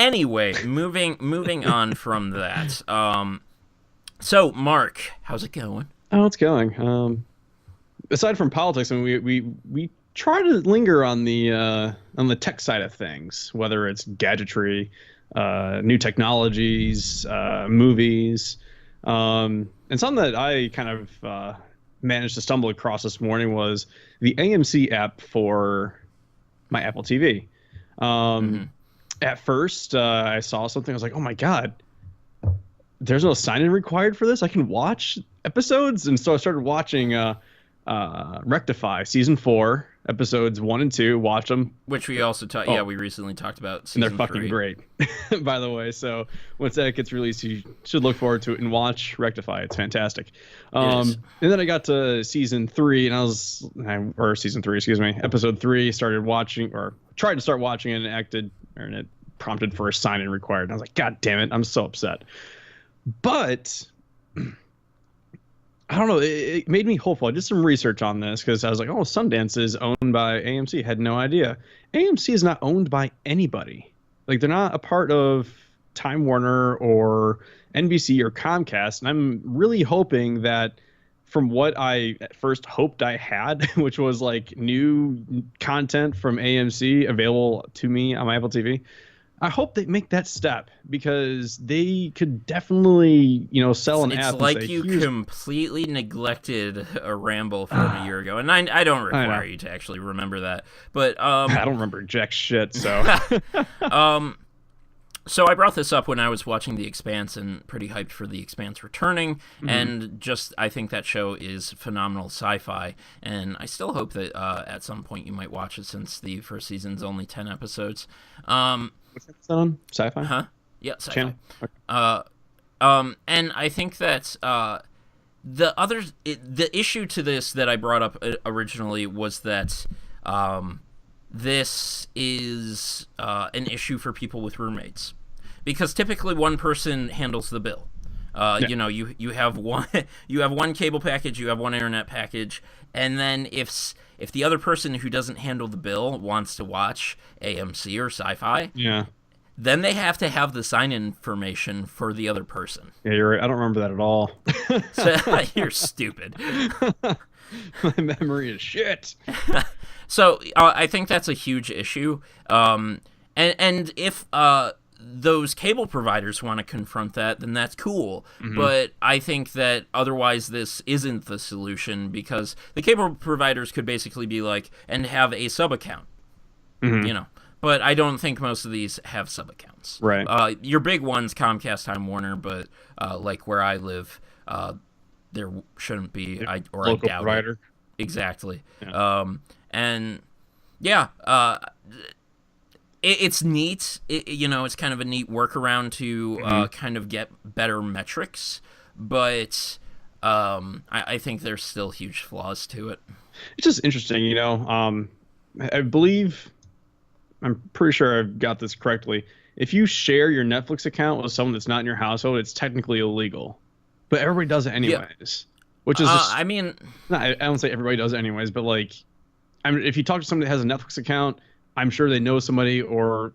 Anyway, moving on from that. So Mark, how's it going? Oh, it's going. Aside from politics, I mean, we try to linger on the tech side of things, whether it's gadgetry, new technologies, movies, and something that I kind of managed to stumble across this morning was the AMC app for my Apple TV. At first, I saw something. I was like, "Oh my God, there's no sign-in required for this. I can watch episodes." And so I started watching Rectify season 4, episodes 1 and 2. Watch them, which we also talked. Yeah, we recently talked about season and they're fucking 3. great, by the way. So once that gets released, you should look forward to it and watch Rectify. It's fantastic. And then I got to season 3, or season 3, excuse me, episode 3. Started watching, or tried to start watching it, and it prompted for a sign-in required. And I was like, God damn it, I'm so upset. But I don't know. It made me hopeful. I did some research on this because I was like, oh, Sundance is owned by AMC. Had no idea. AMC is not owned by anybody. Like, they're not a part of Time Warner or NBC or Comcast. And I'm really hoping that from what I at first hoped I had, which was like new content from AMC available to me on my Apple TV, I hope they make that step because they could definitely, sell an app. It's like you completely neglected a ramble from a year ago, and I don't require you to actually remember that. But I don't remember jack shit. So, so I brought this up when I was watching The Expanse and pretty hyped for The Expanse returning, and I think that show is phenomenal sci-fi, and I still hope that at some point you might watch it since the first season's only 10 episodes. What's that on? Sci-fi? Huh? Yeah, sci-fi. Channel? Okay. And I think that the issue to this that I brought up originally was that this is an issue for people with roommates, because typically one person handles the bill. You have one cable package, you have one internet package, and then if the other person who doesn't handle the bill wants to watch AMC or Sci-Fi, then they have to have the sign-in information for the other person. Yeah, you're right. I don't remember that at all. So, you're stupid. My memory is shit. So I think that's a huge issue. And if those cable providers want to confront that, then that's cool. But I think that otherwise this isn't the solution, because the cable providers could basically be like, and have a sub-account, But I don't think most of these have sub-accounts. Right. Your big ones, Comcast, Time Warner, but like where I live, there shouldn't be. Local I doubt provider. It. Exactly. Yeah. It's neat. It's kind of a neat workaround to kind of get better metrics, but I think there's still huge flaws to it. It's just interesting, I believe, I'm pretty sure I've got this correctly. If you share your Netflix account with someone that's not in your household, it's technically illegal, but everybody does it anyways. Which is just, I don't say everybody does it anyways, but if you talk to somebody that has a Netflix account, I'm sure they know somebody or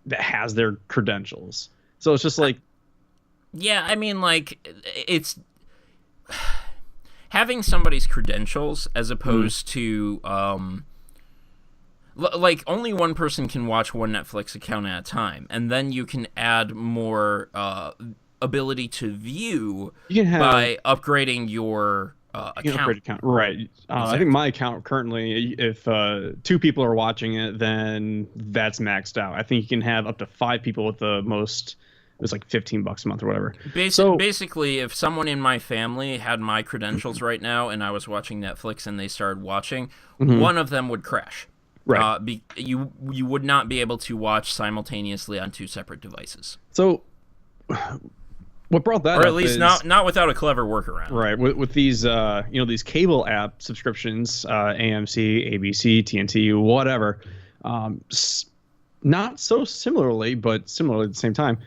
that has their credentials. So it's just like, it's having somebody's credentials as opposed to only one person can watch one Netflix account at a time, and then you can add more ability to view by upgrading your account. Right. Exactly. I think my account currently, if 2 people are watching it, then that's maxed out. I think you can have up to 5 people with the most. It was like $15 a month or whatever. Basically, if someone in my family had my credentials right now and I was watching Netflix and they started watching, one of them would crash. Right. You would not be able to watch simultaneously on 2 separate devices. So what brought that up, or at least not without a clever workaround. Right. With these these cable app subscriptions, AMC, ABC, TNT, whatever, not so similarly, but similarly at the same time.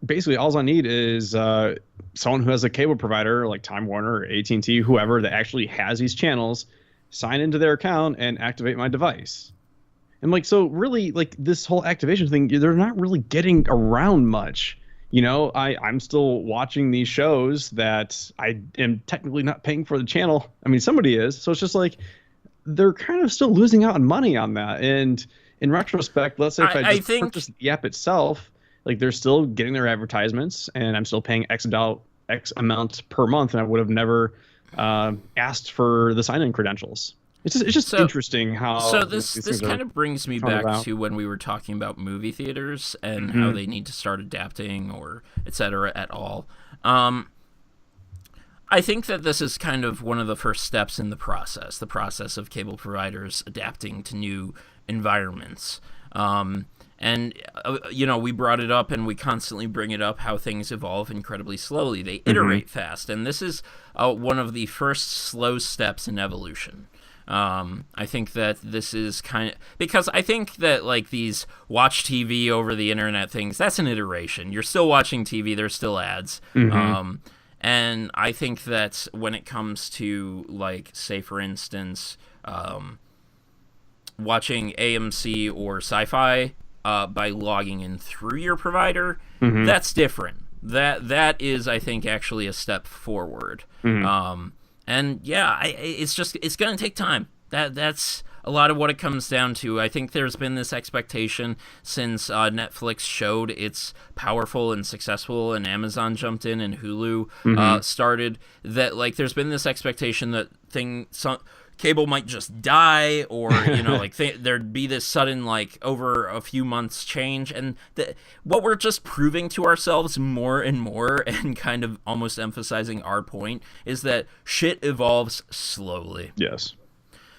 Basically, all I need is someone who has a cable provider like Time Warner or AT&T, whoever that actually has these channels, sign into their account and activate my device. And like, so really, like this whole activation thing, they're not really getting around much. I'm still watching these shows that I am technically not paying for the channel. I mean, somebody is. So it's just like they're kind of still losing out on money on that. And in retrospect, let's say if I just purchased the app itself, like they're still getting their advertisements, and I'm still paying X amount per month, and I would have never asked for the sign-in credentials. It's just interesting how. So this kind of brings me back to when we were talking about movie theaters and how they need to start adapting or et cetera at all. I think that this is kind of one of the first steps in the process of cable providers adapting to new environments. We brought it up and we constantly bring it up how things evolve incredibly slowly. They iterate fast, and this is one of the first slow steps in evolution. I think that this is kind of because I think that like these watch TV over the internet things, that's an iteration. You're still watching TV. There's still ads. And I think that when it comes to like, say for instance, watching AMC or Sci-Fi by logging in through your provider, that's different. That is, I think, actually a step forward. And yeah, it's going to take time. That's a lot of what it comes down to. I think there's been this expectation since Netflix showed it's powerful and successful, and Amazon jumped in and Hulu started, that like there's been this expectation that cable might just die, or like there'd be this sudden like over a few months change, and what we're just proving to ourselves more and more, and kind of almost emphasizing our point, is that shit evolves slowly. Yes.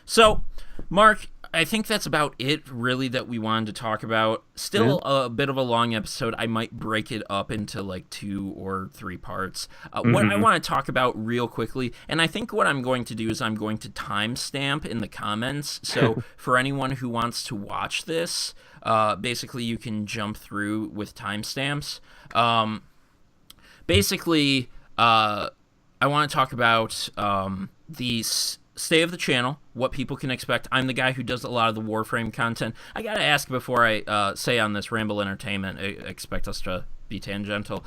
So, Mark, I think that's about it, really, that we wanted to talk about. Still a bit of a long episode. I might break it up into like 2 or 3 parts. What I want to talk about real quickly, and I think what I'm going to do is I'm going to timestamp in the comments. So for anyone who wants to watch this, basically you can jump through with timestamps. Basically, I want to talk about the stay of the channel, what people can expect. I'm the guy who does a lot of the Warframe content. I gotta ask before I say on this Ramble Entertainment, expect us to be tangential.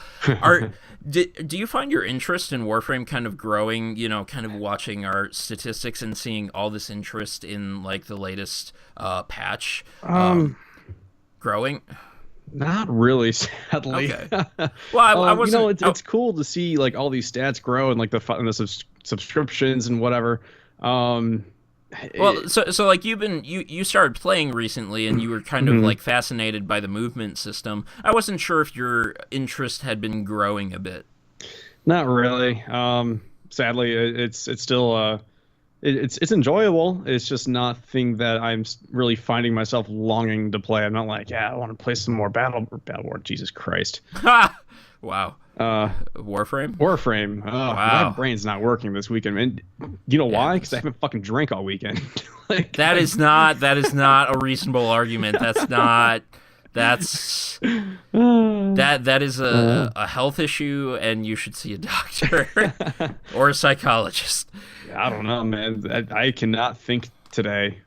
Do you find your interest in Warframe kind of growing, kind of watching our statistics and seeing all this interest in like the latest patch growing? Not really, sadly. Okay. Well, I wasn't. It's cool to see like all these stats grow and like the subscriptions and whatever. So like you started playing recently, and you were kind of like fascinated by the movement system. I wasn't sure if your interest had been growing a bit. Not really. Sadly, it's still it's enjoyable. It's just nothing that I'm really finding myself longing to play. I'm not like, I want to play some more Battleboard. Jesus Christ. Wow. Warframe? Warframe. Oh, wow. My brain's not working this weekend. And you know why? Because I haven't fucking drank all weekend. That is not a reasonable argument. That is a health issue, and you should see a doctor or a psychologist. I don't know, man. I cannot think today.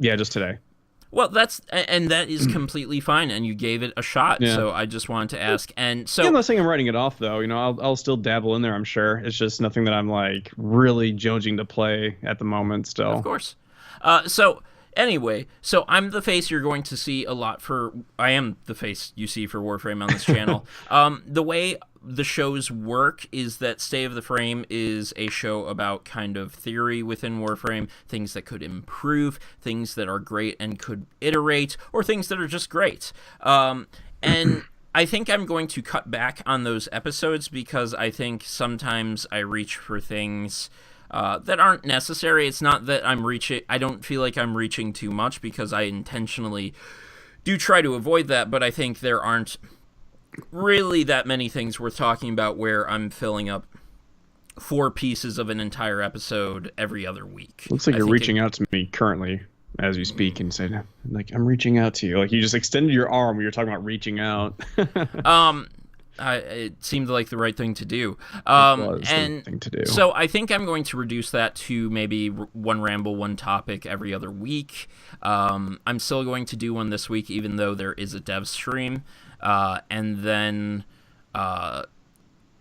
Just today. Well, that is completely fine, and you gave it a shot. Yeah. So I just wanted to ask, and so I'm not saying I'm writing it off, though. I'll still dabble in there. I'm sure it's just nothing that I'm like really jonesing to play at the moment. Still, of course. So anyway, I'm the face you're going to see a lot for. I am the face you see for Warframe on this channel. The way the shows work is that Stay of the Frame is a show about kind of theory within Warframe, things that could improve, things that are great and could iterate, or things that are just great. And I think I'm going to cut back on those episodes because I think sometimes I reach for things that aren't necessary. It's not that I don't feel like I'm reaching too much, because I intentionally do try to avoid that, but I think there aren't really that many things worth talking about where I'm filling up 4 pieces of an entire episode every other week. Looks like you're reaching out to me currently as you speak and say, like, I'm reaching out to you. Like you just extended your arm when you're talking about reaching out. It seemed like the right thing to do. It was the thing to do. So I think I'm going to reduce that to maybe one ramble, one topic every other week. I'm still going to do one this week, even though there is a dev stream. And then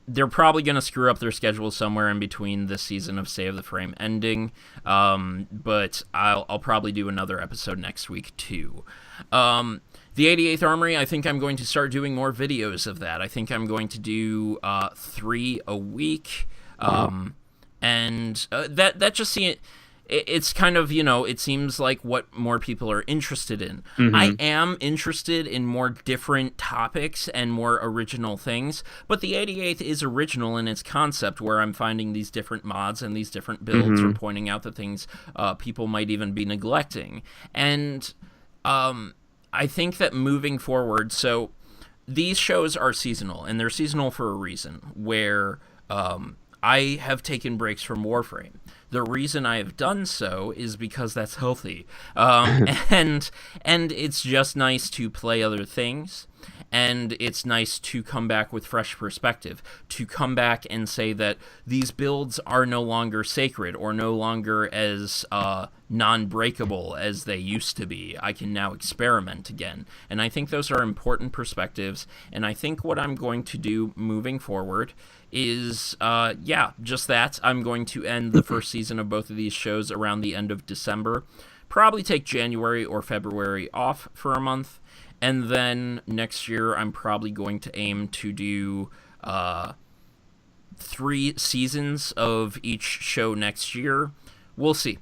they're probably going to screw up their schedule somewhere in between this season of Save the Frame ending. But I'll probably do another episode next week, too. The 88th Armory, I think I'm going to start doing more videos of that. I think I'm going to do 3 a week. And that just it's kind of, it seems like what more people are interested in. Mm-hmm. I am interested in more different topics and more original things, but the 88th is original in its concept, where I'm finding these different mods and these different builds, or pointing out the things people might even be neglecting. And I think that moving forward, so these shows are seasonal, and they're seasonal for a reason, where I have taken breaks from Warframe. The reason I have done so is because that's healthy. And it's just nice to play other things, and it's nice to come back with fresh perspective, to come back and say that these builds are no longer sacred or no longer as non-breakable as they used to be. I can now experiment again. And I think those are important perspectives, and I think what I'm going to do moving forward is, just that. I'm going to end the first season of both of these shows around the end of December, probably take January or February off for a month, and then next year I'm probably going to aim to do 3 seasons of each show next year. We'll see.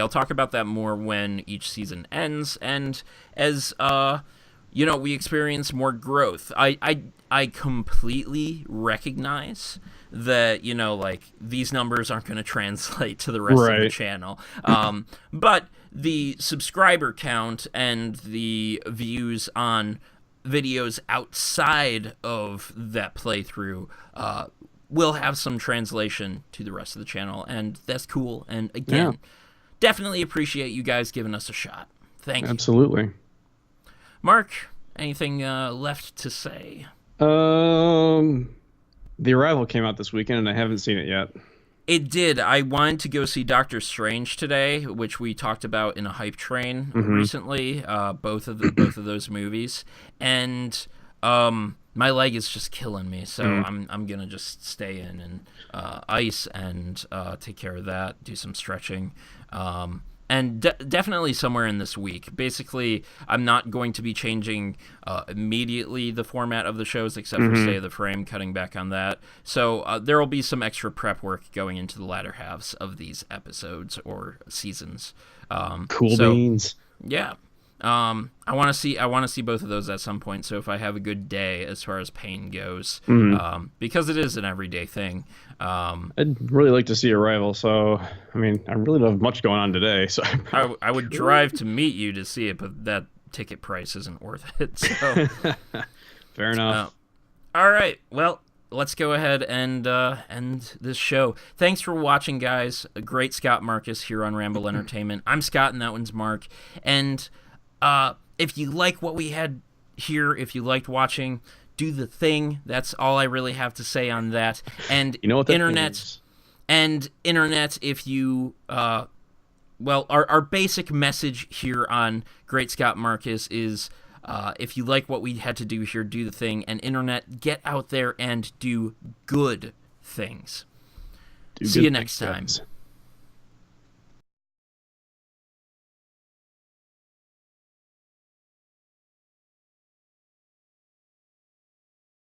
I'll talk about that more when each season ends, and as we experience more growth. I completely recognize that, these numbers aren't going to translate to the rest of the channel. But the subscriber count and the views on videos outside of that playthrough will have some translation to the rest of the channel, and that's cool. And again, definitely appreciate you guys giving us a shot. Thank you. Absolutely. Mark, anything left to say? The Arrival came out this weekend, and I haven't seen it yet. It did. I wanted to go see Doctor Strange today, which we talked about in a hype train recently. Both of those movies, and my leg is just killing me, so I'm gonna just stay in and ice and take care of that. Do some stretching. And definitely somewhere in this week. Basically, I'm not going to be changing immediately the format of the shows, except for Stay the Frame, cutting back on that. So there will be some extra prep work going into the latter halves of these episodes or seasons. Beans. Yeah. I want to see both of those at some point. So if I have a good day as far as pain goes, because it is an everyday thing. I'd really like to see Arrival. So I mean, I really don't have much going on today. So I would drive to meet you to see it, but that ticket price isn't worth it. So fair enough. All right. Well, let's go ahead and end this show. Thanks for watching, guys. A great Scott Marcus here on Ramble Entertainment. I'm Scott, and that one's Mark. And if you like what we had here, if you liked watching, do the thing. That's all I really have to say on that. And you know what that internet, if you our basic message here on Great Scott Marcus is if you like what we had to do here, do the thing. And internet, get out there and do good things. See you next time.